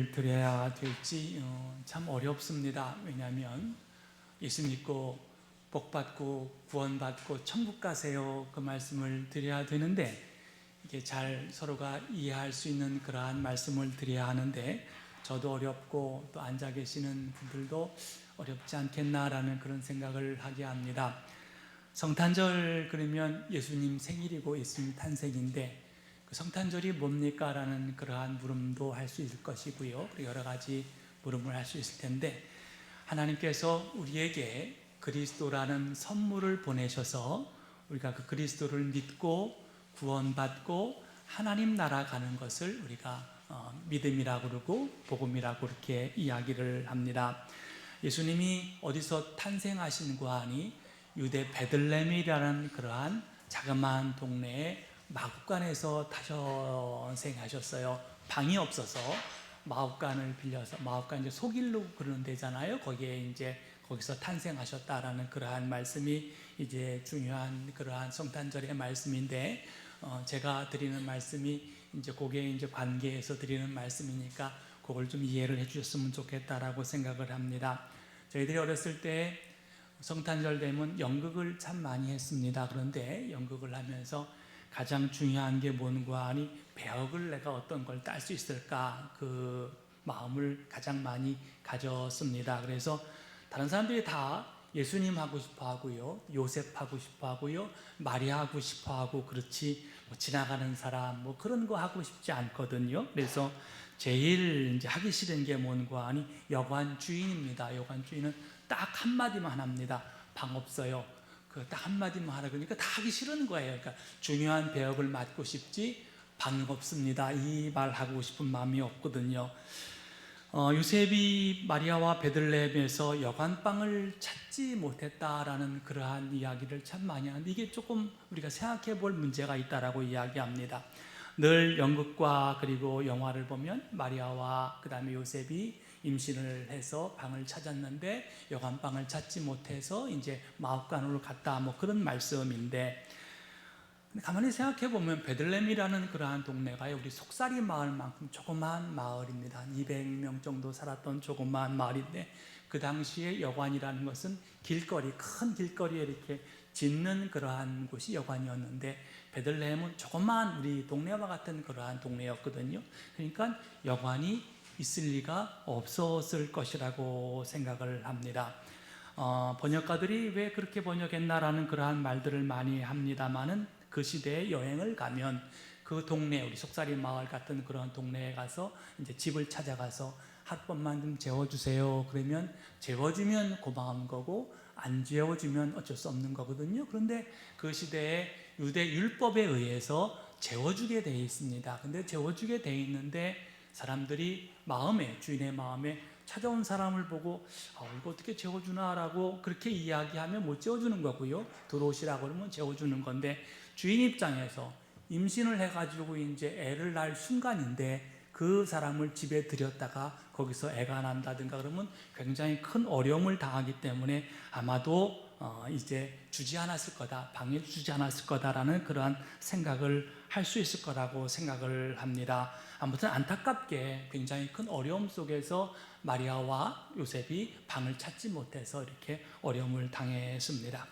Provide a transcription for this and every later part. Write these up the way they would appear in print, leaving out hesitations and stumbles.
드려야 될지 참 어렵습니다. 왜냐하면 예수 믿고 복받고 구원받고 천국 가세요 그 말씀을 드려야 되는데 이게 잘 서로가 이해할 수 있는 그러한 말씀을 드려야 하는데 저도 어렵고 또 앉아 계시는 분들도 어렵지 않겠나라는 그런 생각을 하게 합니다. 성탄절 그러면 예수님 생일이고 예수님 탄생인데 그 성탄절이 뭡니까? 라는 그러한 물음도 할 수 있을 것이고요. 여러 가지 물음을 할 수 있을 텐데 하나님께서 우리에게 그리스도라는 선물을 보내셔서 우리가 그 그리스도를 믿고 구원받고 하나님 나라 가는 것을 우리가 믿음이라고 그러고 복음이라고 그렇게 이야기를 합니다. 예수님이 어디서 탄생하신고 하니 유대 베들레헴이라는 그러한 자그마한 동네에 마구간에서 탄생하셨어요. 방이 없어서 마구간을 빌려서, 마구간 이제 속일로 그러는 데잖아요. 거기서 탄생하셨다라는 그러한 말씀이 이제 중요한 그러한 성탄절의 말씀인데, 제가 드리는 말씀이 이제 그게 이제 관계에서 드리는 말씀이니까 그걸 좀 이해를 해주셨으면 좋겠다라고 생각을 합니다. 저희들이 어렸을 때 성탄절 되면 연극을 참 많이 했습니다. 그런데 연극을 하면서 가장 중요한 게 뭔가 하니 배역을 내가 어떤 걸 딸 수 있을까 그 마음을 가장 많이 가졌습니다. 그래서 다른 사람들이 다 예수님 하고 싶어 하고요, 요셉 하고 싶어 하고요, 마리아 하고 싶어 하고, 그렇지 뭐 지나가는 사람 뭐 그런 거 하고 싶지 않거든요. 그래서 제일 이제 하기 싫은 게 뭔가 하니 여관 주인입니다. 여관 주인은 딱 한마디만 합니다. 방 없어요. 그 딱 한마디만 하라 그러니까 다 하기 싫은 거예요. 그러니까 중요한 배역을 맡고 싶지 방이 없습니다. 이 말 하고 싶은 마음이 없거든요. 요셉이 마리아와 베들레헴에서 여관방을 찾지 못했다라는 그러한 이야기를 참 많이 하는데 이게 조금 우리가 생각해 볼 문제가 있다라고 이야기합니다. 늘 연극과 그리고 영화를 보면 마리아와 그 다음에 요셉이 임신을 해서 방을 찾았는데 여관방을 찾지 못해서 이제 마옥간으로 갔다 뭐 그런 말씀인데, 가만히 생각해 보면 베들레헴이라는 그러한 동네가 우리 속살이 마을만큼 조그마한 마을입니다. 200명 정도 살았던 조그마한 마을인데 그 당시에 여관이라는 것은 길거리, 큰 길거리에 이렇게 짓는 그러한 곳이 여관이었는데 베들레헴은 조그마한 우리 동네와 같은 그러한 동네였거든요. 그러니까 여관이 있을 리가 없었을 것이라고 생각을 합니다. 번역가들이 왜 그렇게 번역했나라는 그러한 말들을 많이 합니다만은 그 시대에 여행을 가면 그 동네, 우리 속살이 마을 같은 그런 동네에 가서 이제 집을 찾아가서 하룻밤만 좀 재워주세요. 그러면 재워주면 고마운 거고 안 재워주면 어쩔 수 없는 거거든요. 그런데 그 시대에 유대 율법에 의해서 재워주게 되어 있습니다. 근데 재워주게 되어 있는데 사람들이 주인의 마음에 찾아온 사람을 보고 이거 어떻게 재워주나라고 그렇게 이야기하면 못 재워주는 거고요. 들어오시라고 그러면 재워주는 건데, 주인 입장에서 임신을 해가지고 이제 애를 낳을 순간인데 그 사람을 집에 들였다가 거기서 애가 난다든가 그러면 굉장히 큰 어려움을 당하기 때문에 아마도 이제 주지 않았을 거다, 방해 주지 않았을 거다라는 그러한 생각을 할 수 있을 거라고 생각을 합니다. 아무튼 안타깝게 굉장히 큰 어려움 속에서 마리아와 요셉이 방을 찾지 못해서 이렇게 어려움을 당했습니다.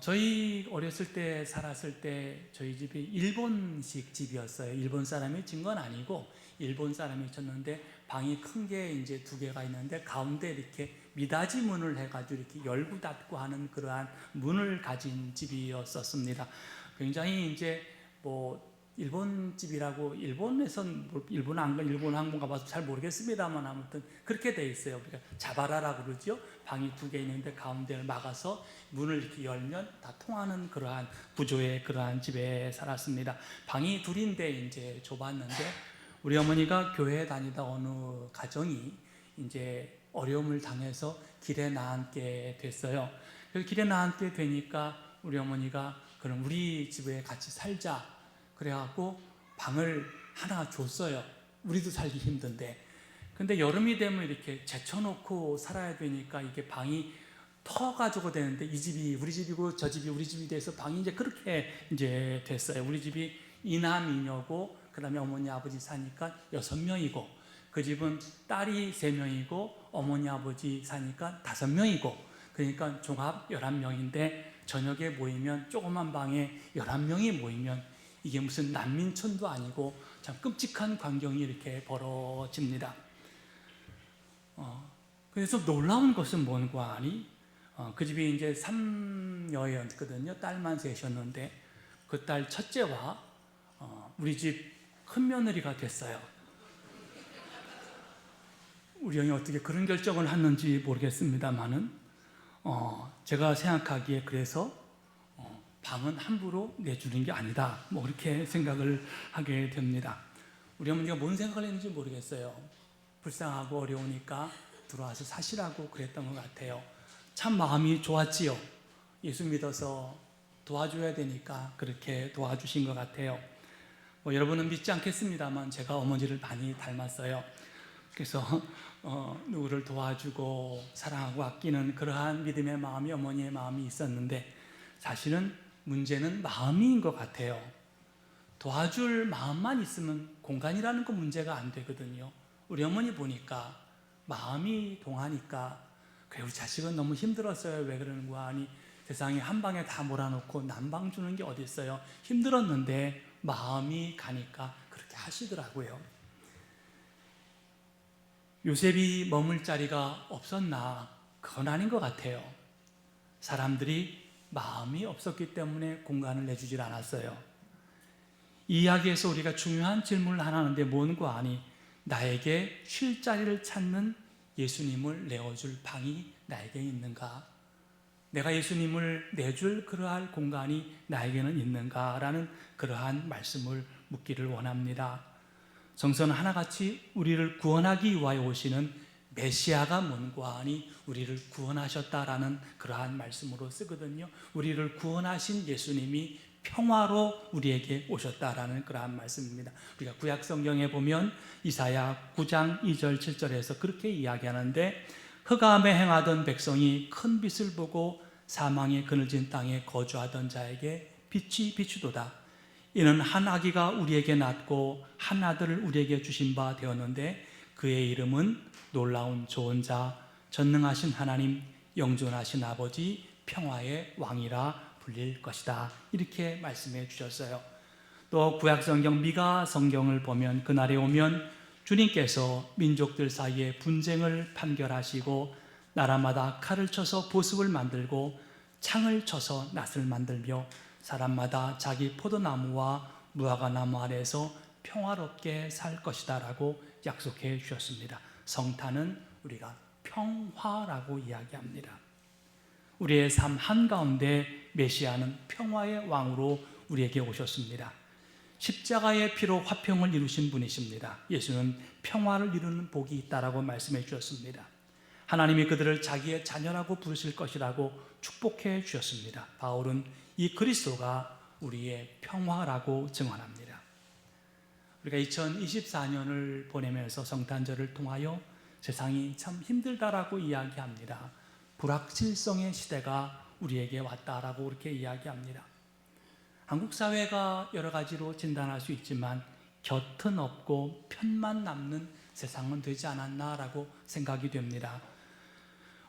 저희 어렸을 때 살았을 때 저희 집이 일본식 집이었어요. 일본 사람이 진 건 아니고 일본 사람이 쳤는데 방이 큰 게 이제 2개가 있는데 가운데 이렇게 미닫이 문을 해가지고 이렇게 열고 닫고 하는 그러한 문을 가진 집이었었습니다. 굉장히 이제 일본 집이라고, 일본 항공 가봐서 잘 모르겠습니다만 아무튼 그렇게 돼 있어요. 우리가 자바라라고 그러죠. 방이 2개 있는데 가운데를 막아서 문을 이렇게 열면 다 통하는 그러한 구조의 그러한 집에 살았습니다. 방이 2인데 이제 좁았는데 우리 어머니가 교회에 다니다 어느 가정이 이제 어려움을 당해서 길에 나앉게 됐어요. 그래서 길에 나앉게 되니까 우리 어머니가 그럼 우리 집에 같이 살자 그래갖고 방을 하나 줬어요. 우리도 살기 힘든데. 근데 여름이 되면 이렇게 제쳐놓고 살아야 되니까 이게 방이 터가지고 되는데 이 집이 우리 집이고 저 집이 우리 집이 돼서 방이 이제 그렇게 이제 됐어요. 우리 집이 2남 2녀고 그 다음에 어머니 아버지 사니까 6명이고 그 집은 딸이 3명이고 어머니 아버지 사니까 5명이고, 그러니까 종합 11명인데 저녁에 모이면, 조그만 방에 11명이 모이면 이게 무슨 난민촌도 아니고 참 끔찍한 광경이 이렇게 벌어집니다. 그래서 놀라운 것은 뭔가 하니, 그 집이 이제 3여였거든요. 딸만 셋이었는데 그 딸 첫째와 우리 집 큰며느리가 됐어요. 우리 형이 어떻게 그런 결정을 했는지 모르겠습니다만은, 제가 생각하기에 그래서 방은 함부로 내주는 게 아니다, 뭐 그렇게 생각을 하게 됩니다. 우리 어머니가 뭔 생각을 했는지 모르겠어요. 불쌍하고 어려우니까 들어와서 사시라고 그랬던 것 같아요. 참 마음이 좋았지요. 예수 믿어서 도와줘야 되니까 그렇게 도와주신 것 같아요. 여러분은 믿지 않겠습니다만 제가 어머니를 많이 닮았어요. 그래서 누구를 도와주고 사랑하고 아끼는 그러한 믿음의 마음이, 어머니의 마음이 있었는데, 사실은 문제는 마음인 것 같아요. 도와줄 마음만 있으면 공간이라는 건 문제가 안 되거든요. 우리 어머니 보니까 마음이 동하니까, 그래 우리 자식은 너무 힘들었어요. 왜 그러는 거야 하니, 세상에 한 방에 다 몰아놓고 난방 주는 게 어디 있어요. 힘들었는데 마음이 가니까 그렇게 하시더라고요. 요셉이 머물 자리가 없었나? 그건 아닌 것 같아요. 사람들이 마음이 없었기 때문에 공간을 내주질 않았어요. 이 이야기에서 우리가 중요한 질문을 하나 하는데, 뭔가 하니, 나에게 쉴 자리를 찾는 예수님을 내어줄 방이 나에게 있는가? 내가 예수님을 내줄 그러한 공간이 나에게는 있는가? 라는 그러한 말씀을 묻기를 원합니다. 성서는 하나같이 우리를 구원하기 위하여 오시는 메시아가 뭔가 하니, 우리를 구원하셨다라는 그러한 말씀으로 쓰거든요. 우리를 구원하신 예수님이 평화로 우리에게 오셨다라는 그러한 말씀입니다. 우리가 구약 성경에 보면 이사야 9장 2절 7절에서 그렇게 이야기하는데, 흑암에 행하던 백성이 큰 빛을 보고 사망의 그늘진 땅에 거주하던 자에게 빛이 비추도다. 이는 한 아기가 우리에게 낳고 한 아들을 우리에게 주신 바 되었는데, 그의 이름은 놀라운 좋은 자, 전능하신 하나님, 영존하신 아버지, 평화의 왕이라 불릴 것이다. 이렇게 말씀해 주셨어요. 또 구약 성경 미가 성경을 보면, 그날에 오면 주님께서 민족들 사이에 분쟁을 판결하시고 나라마다 칼을 쳐서 보습을 만들고 창을 쳐서 낫을 만들며 사람마다 자기 포도나무와 무화과나무 아래에서 평화롭게 살 것이다 라고 약속해 주셨습니다. 성탄은 우리가 평화라고 이야기합니다. 우리의 삶 한가운데 메시아는 평화의 왕으로 우리에게 오셨습니다. 십자가의 피로 화평을 이루신 분이십니다. 예수는 평화를 이루는 복이 있다라고 말씀해 주셨습니다. 하나님이 그들을 자기의 자녀라고 부르실 것이라고 축복해 주셨습니다. 바울은 이 그리스도가 우리의 평화라고 증언합니다. 우리가 2024년을 보내면서 성탄절을 통하여 세상이 참 힘들다라고 이야기합니다. 불확실성의 시대가 우리에게 왔다라고 그렇게 이야기합니다. 한국 사회가 여러 가지로 진단할 수 있지만 곁은 없고 편만 남는 세상은 되지 않았나라고 생각이 됩니다.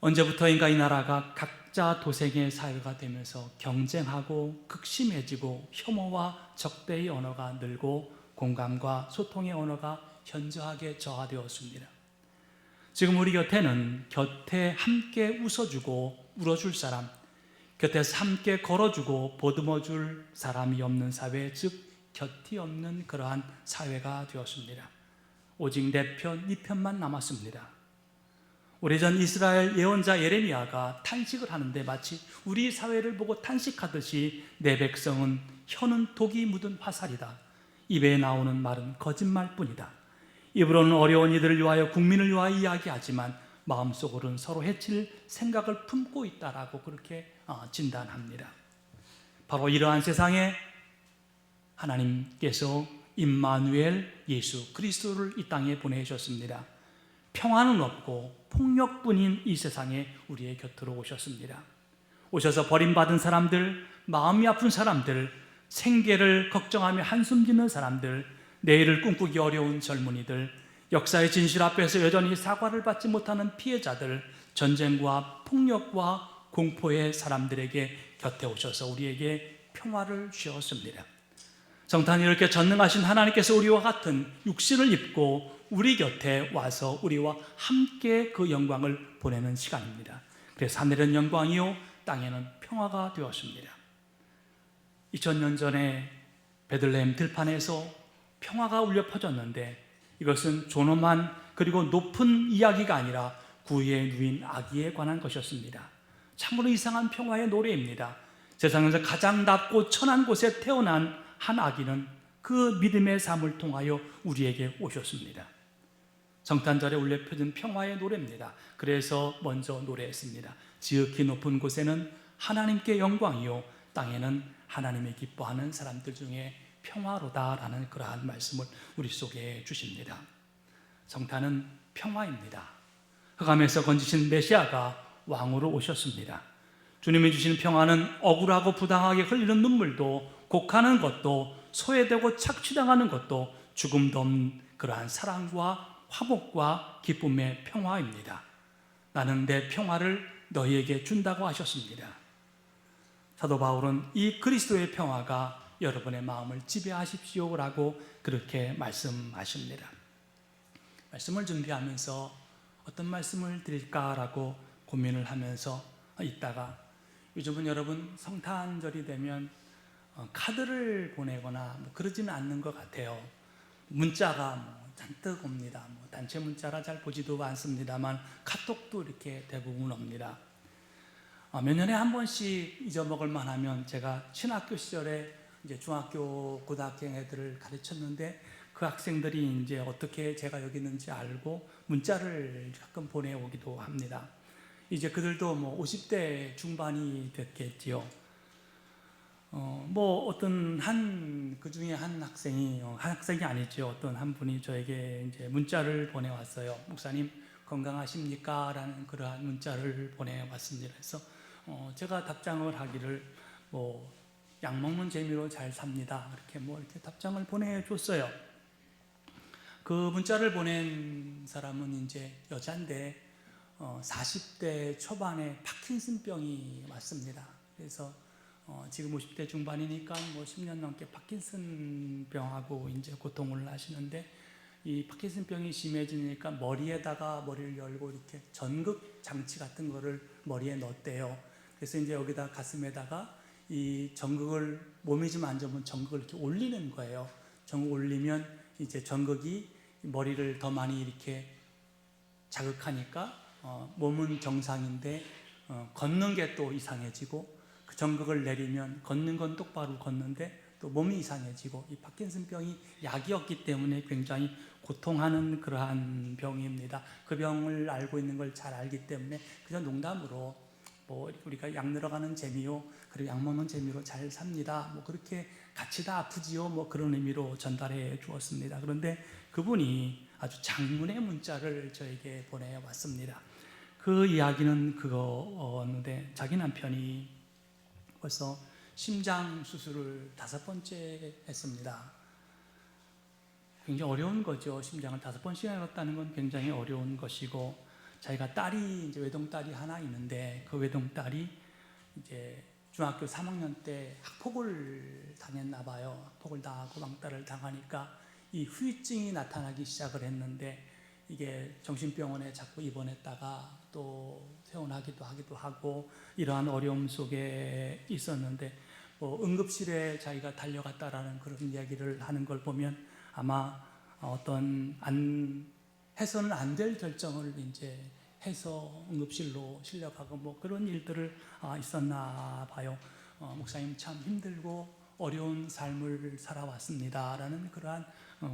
언제부터인가 이 나라가 각자 도생의 사회가 되면서 경쟁하고 극심해지고 혐오와 적대의 언어가 늘고 공감과 소통의 언어가 현저하게 저하되었습니다. 지금 우리 곁에는 곁에 함께 웃어주고 울어줄 사람, 곁에서 함께 걸어주고 보듬어줄 사람이 없는 사회, 즉 곁이 없는 그러한 사회가 되었습니다. 오직 내 편, 네 편만 남았습니다. 오래전 이스라엘 예언자 예레미야가 탄식을 하는데, 마치 우리 사회를 보고 탄식하듯이 내 백성은 혀는 독이 묻은 화살이다. 입에 나오는 말은 거짓말뿐이다. 입으로는 어려운 이들을 위하여 국민을 위하여 이야기하지만 마음속으로는 서로 해칠 생각을 품고 있다라고 그렇게 진단합니다. 바로 이러한 세상에 하나님께서 임마누엘 예수 그리스도를 이 땅에 보내셨습니다. 평화는 없고 폭력뿐인 이 세상에 우리의 곁으로 오셨습니다. 오셔서 버림받은 사람들, 마음이 아픈 사람들, 생계를 걱정하며 한숨 짓는 사람들, 내일을 꿈꾸기 어려운 젊은이들, 역사의 진실 앞에서 여전히 사과를 받지 못하는 피해자들, 전쟁과 폭력과 공포의 사람들에게 곁에 오셔서 우리에게 평화를 주었습니다. 성탄이 이렇게 전능하신 하나님께서 우리와 같은 육신을 입고 우리 곁에 와서 우리와 함께 그 영광을 보내는 시간입니다. 그래서 하늘은 영광이요 땅에는 평화가 되었습니다. 2000년 전에 베들레헴 들판에서 평화가 울려 퍼졌는데 이것은 존엄한 그리고 높은 이야기가 아니라 구유에 누인 아기에 관한 것이었습니다. 참으로 이상한 평화의 노래입니다. 세상에서 가장 낮고 천한 곳에 태어난 한 아기는 그 믿음의 삶을 통하여 우리에게 오셨습니다. 성탄절에 울려 퍼진 평화의 노래입니다. 그래서 먼저 노래했습니다. 지극히 높은 곳에는 하나님께 영광이요 땅에는 하나님이 기뻐하는 사람들 중에 평화로다라는 그러한 말씀을 우리 속에 주십니다. 성탄은 평화입니다. 흑암에서 건지신 메시아가 왕으로 오셨습니다. 주님이 주신 평화는 억울하고 부당하게 흘리는 눈물도, 곡하는 것도, 소외되고 착취당하는 것도, 죽음도 없는 그러한 사랑과 화목과 기쁨의 평화입니다. 나는 내 평화를 너희에게 준다고 하셨습니다. 사도 바울은 이 그리스도의 평화가 여러분의 마음을 지배하십시오라고 그렇게 말씀하십니다. 말씀을 준비하면서 어떤 말씀을 드릴까라고 고민을 하면서 있다가 요즘은 여러분 성탄절이 되면 카드를 보내거나 그러지는 않는 것 같아요. 문자가 잔뜩 옵니다. 단체 문자라 잘 보지도 않습니다만 카톡도 이렇게 대부분 옵니다. 몇 년에 한 번씩 잊어먹을 만하면 제가 신학교 시절에 이제 중학교, 고등학교 애들을 가르쳤는데 그 학생들이 이제 어떻게 제가 여기 있는지 알고 문자를 가끔 보내오기도 합니다. 이제 그들도 50대 중반이 됐겠지요. 어떤 그 중에 한 학생이 아니죠. 어떤 한 분이 저에게 이제 문자를 보내왔어요. 목사님 건강하십니까? 라는 그러한 문자를 보내왔습니다. 그래서 제가 답장을 하기를 약 먹는 재미로 잘 삽니다. 이렇게 답장을 보내줬어요. 그 문자를 보낸 사람은 이제 여자인데 40대 초반에 파킨슨병이 왔습니다. 그래서 지금 50대 중반이니까 10년 넘게 파킨슨병하고 이제 고통을 하시는데 이 파킨슨병이 심해지니까 머리에다가 머리를 열고 이렇게 전극 장치 같은 거를 머리에 넣었대요. 그래서 이제 여기다 가슴에다가 이 전극을 몸이 좀 안 좋으면 전극을 이렇게 올리는 거예요. 전극 올리면 이제 전극이 머리를 더 많이 이렇게 자극하니까 몸은 정상인데 걷는 게 또 이상해지고 그 전극을 내리면 걷는 건 똑바로 걷는데 또 몸이 이상해지고 이 파킨슨병이 약이 없기 때문에 굉장히 고통하는 그러한 병입니다. 그 병을 알고 있는 걸 잘 알기 때문에 그냥 농담으로 우리가 약 늘어가는 재미요 그리고 약 먹는 재미로 잘 삽니다. 그렇게 같이 다 아프지요. 그런 의미로 전달해 주었습니다. 그런데 그분이 아주 장문의 문자를 저에게 보내왔습니다. 그 이야기는 그거였는데 자기 남편이 벌써 심장 수술을 5번째 했습니다. 굉장히 어려운 거죠. 심장을 5번씩이나 열었다는 건 굉장히 어려운 것이고 자기가 딸이 이제 외동딸이 하나 있는데 그 외동딸이 이제 중학교 3학년 때 학폭을 당했나 봐요. 학폭을 당하고 왕따를 당하니까 이 후유증이 나타나기 시작을 했는데 이게 정신병원에 자꾸 입원했다가 또 퇴원하기도 하고 이러한 어려움 속에 있었는데 응급실에 자기가 달려갔다라는 그런 이야기를 하는 걸 보면 아마 어떤 해서는 안 될 결정을 이제 해서 응급실로 실려가고 그런 일들을 있었나 봐요. 목사님 참 힘들고 어려운 삶을 살아왔습니다 라는 그러한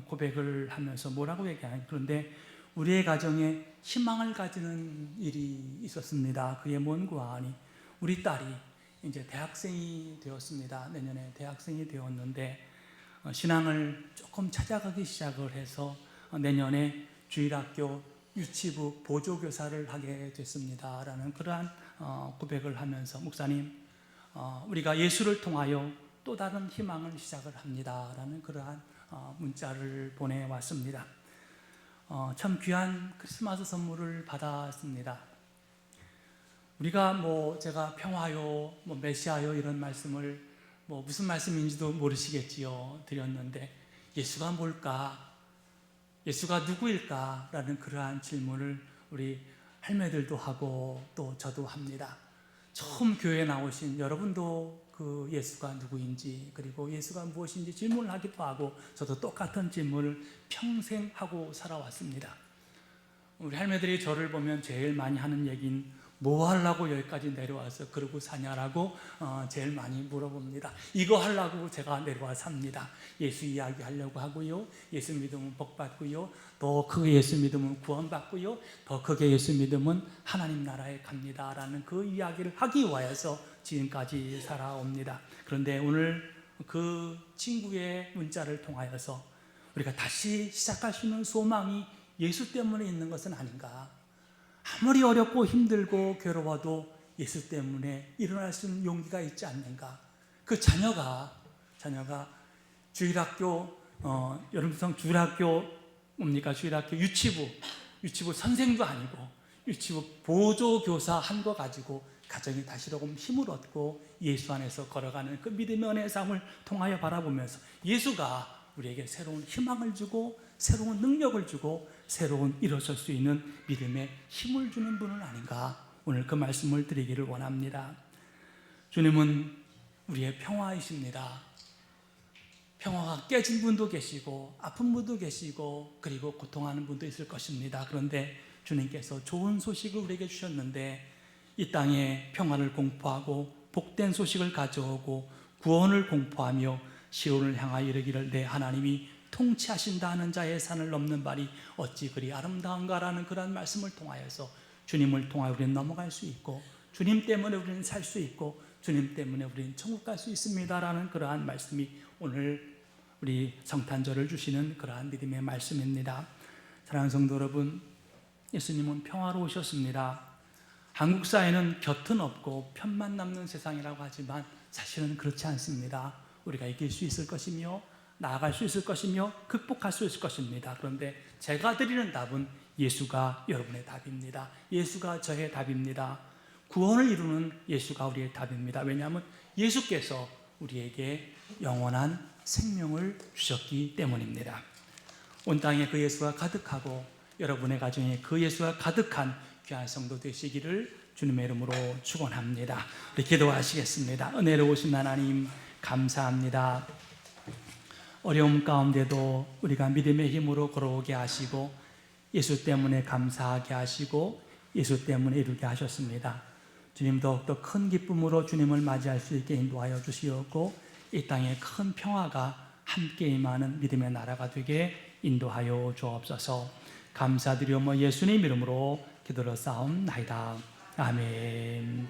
고백을 하면서 뭐라고 얘기하냐. 그런데 우리의 가정에 희망을 가지는 일이 있었습니다. 그게 뭔고 하니 우리 딸이 이제 대학생이 되었습니다. 내년에 대학생이 되었는데 신앙을 조금 찾아가기 시작을 해서 내년에 주일학교 유치부 보조교사를 하게 됐습니다 라는 그러한 고백을 하면서 목사님 우리가 예수를 통하여 또 다른 희망을 시작을 합니다 라는 그러한 문자를 보내왔습니다. 참 귀한 크리스마스 선물을 받았습니다. 우리가 제가 평화요, 메시아요 이런 말씀을 무슨 말씀인지도 모르시겠지요 드렸는데, 예수가 뭘까? 예수가 누구일까? 라는 그러한 질문을 우리 할매들도 하고 또 저도 합니다. 처음 교회에 나오신 여러분도 그 예수가 누구인지, 그리고 예수가 무엇인지 질문을 하기도 하고, 저도 똑같은 질문을 평생 하고 살아왔습니다. 우리 할매들이 저를 보면 제일 많이 하는 얘기는 뭐 하려고 여기까지 내려와서 그러고 사냐라고 제일 많이 물어봅니다. 이거 하려고 제가 내려와 삽니다. 예수 이야기 하려고 하고요, 예수 믿으면 복 받고요, 더 크게 예수 믿으면 구원 받고요, 더 크게 예수 믿으면 하나님 나라에 갑니다 라는 그 이야기를 하기 위해서 지금까지 살아옵니다. 그런데 오늘 그 친구의 문자를 통하여서 우리가 다시 시작할 수 있는 소망이 예수 때문에 있는 것은 아닌가. 아무리 어렵고 힘들고 괴로워도 예수 때문에 일어날 수 있는 용기가 있지 않는가. 그 자녀가 주일학교, 여름성 주일학교 뭡니까? 주일학교 유치부 선생도 아니고 유치부 보조교사 한 거 가지고 가정이 다시 조금 힘을 얻고 예수 안에서 걸어가는 그 믿음의 은혜의 삶을 통하여 바라보면서 예수가 우리에게 새로운 희망을 주고 새로운 능력을 주고 새로운 일어설 수 있는 믿음의 힘을 주는 분은 아닌가. 오늘 그 말씀을 드리기를 원합니다. 주님은 우리의 평화이십니다. 평화가 깨진 분도 계시고 아픈 분도 계시고 그리고 고통하는 분도 있을 것입니다. 그런데 주님께서 좋은 소식을 우리에게 주셨는데, 이 땅에 평화를 공포하고 복된 소식을 가져오고 구원을 공포하며 시온을 향하여 이르기를 내 하나님이 통치하신다 하는 자의 산을 넘는 발이 어찌 그리 아름다운가라는 그런 말씀을 통하여서 주님을 통하여 우리는 넘어갈 수 있고, 주님 때문에 우리는 살 수 있고, 주님 때문에 우리는 천국 갈 수 있습니다라는 그러한 말씀이 오늘 우리 성탄절을 주시는 그러한 믿음의 말씀입니다. 사랑하는 성도 여러분, 예수님은 평화로우셨습니다. 한국 사회는 곁은 없고 편만 남는 세상이라고 하지만 사실은 그렇지 않습니다. 우리가 이길 수 있을 것이며 나아갈 수 있을 것이며 극복할 수 있을 것입니다. 그런데 제가 드리는 답은 예수가 여러분의 답입니다. 예수가 저의 답입니다. 구원을 이루는 예수가 우리의 답입니다. 왜냐하면 예수께서 우리에게 영원한 생명을 주셨기 때문입니다. 온 땅에 그 예수가 가득하고 여러분의 가정에 그 예수가 가득한 귀한 성도 되시기를 주님의 이름으로 축원합니다. 우리 기도하시겠습니다. 은혜로우신 하나님 감사합니다. 어려움 가운데도 우리가 믿음의 힘으로 걸어오게 하시고 예수 때문에 감사하게 하시고 예수 때문에 이루게 하셨습니다. 주님, 더욱더 큰 기쁨으로 주님을 맞이할 수 있게 인도하여 주시었고 이 땅에 큰 평화가 함께 임하는 믿음의 나라가 되게 인도하여 주옵소서. 감사드리오며 예수님 이름으로 기도를 쌓옵나이다. 아멘.